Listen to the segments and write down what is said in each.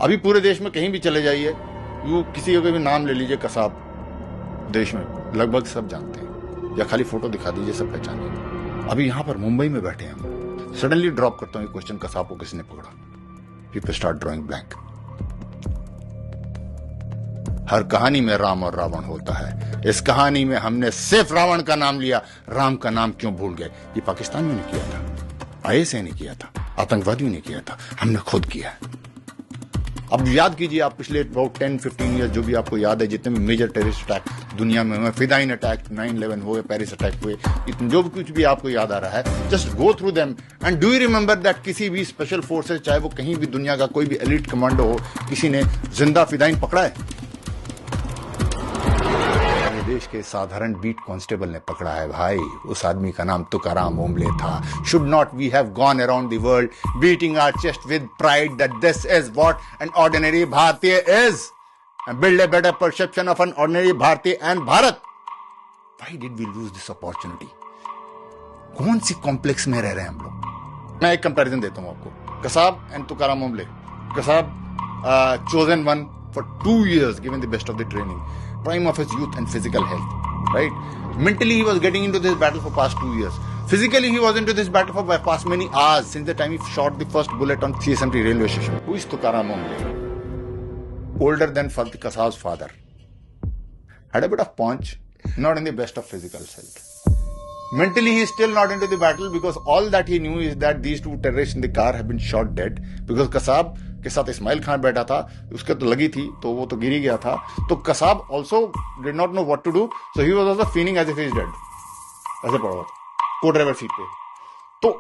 अभी पूरे देश में कहीं भी चले जाइए, यू किसी का भी नाम ले लीजिए कसाब, देश में लगभग सब जानते हैं, या खाली फोटो दिखा दीजिए सब पहचानेंगे। अभी यहां पर मुंबई में बैठे हैं हम, सडनली ड्रॉप करता हूं ये क्वेश्चन, कसाब को किसने पकड़ा? People start drawing blank. हर कहानी में राम और रावण होता है, इस कहानी में हमने सिर्फ रावण का नाम लिया, राम का नाम क्यों भूल गए? ये पाकिस्तानियों ने किया था, आईएसआई ने किया था, आतंकवादियों ने किया था, हमने खुद किया। अब याद कीजिए आप पिछले अबाउट 10-15 ईयर जो भी आपको याद है, जितने भी मेजर टेररिस्ट अटैक दुनिया में हुए, फिदाइन अटैक, 9/11 हुए, पेरिस अटैक हुए, जो भी कुछ भी आपको याद आ रहा है, just go through them and do you remember that किसी भी स्पेशल फोर्सेस, चाहे वो कहीं भी दुनिया का कोई भी एलिट कमांडो हो, किसी ने जिंदा फिदाइन पकड़ा है? देश के साधारण बीट कांस्टेबल ने पकड़ा है भाई। उस आदमी का नाम तुकाराम ओम्बले था। Should not we have gone around the world beating our chest with pride that this is what an ordinary Bharatiya is and build a better perception of an ordinary Bharatiya and Bharat? Why did we lose this opportunity? कौन सी complex में रह रहे हैं हम लोग? मैं एक कंपैरिजन देता हूं आपको, Kasab and Tukaram Omble. Kasab chosen one for 2 years, given the best of the training, prime of his youth and physical health, right? Mentally he was getting into this battle for past 2 years. Physically he was into this battle for past many hours, since the time he shot the first bullet on CSMT railway station. Who is Tukaram Ombole? Older than Kasab's father, had a bit of punch, not in the best of physical health. Mentally he is still not into the battle, because all that he knew is that these two terrorists in the car have been shot dead, because Kasab के साथ इस्माइल खान बैठा था, उसके तो लगी थी तो वो तो गिर ही गया था। तो Kasab also did not know what to do, so he was also feeling as if he is dead, ऐसे पड़ा हुआ को ड्राइवर सीट पे। तो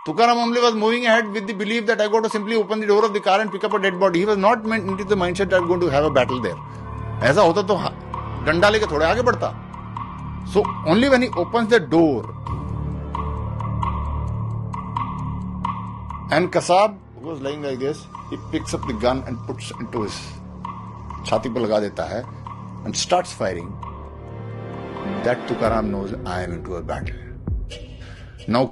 Tukaram Omble was moving ahead with the believe that I go to simply open the door of the car and pick up a dead body. He was not into the mindset that I am going to have a battle there. ऐसा होता तो डंडा लेके थोड़े आगे बढ़ता। So only when he opens the door and Kasab was lying like this, he picks up the gun and puts into his छाती पर लगा देता है and starts firing. That Tukaram knows I am into a battle. Now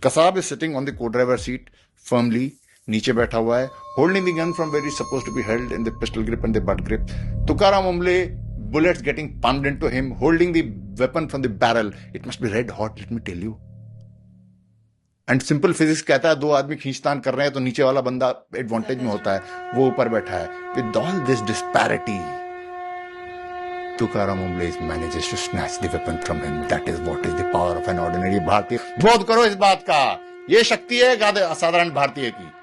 Kasab is sitting on the co-driver seat firmly, नीचे बैठा हुआ है, holding the gun from where it's supposed to be held in the pistol grip and the butt grip. Tukaram Ombole, bullets getting pumped into him, holding the weapon from the barrel. It must be red hot, let me tell you. And simple physics कहता है दो आदमी खींचतान कर रहे हैं तो नीचे वाला बंदा एडवांटेज में होता है, वो ऊपर बैठा है। With all this disparity, Tukaram Omble manages to snatch the weapon from him. That is what is the power of an ordinary भारतीय। बोध करो इस बात का, ये शक्ति है असाधारण भारतीय की।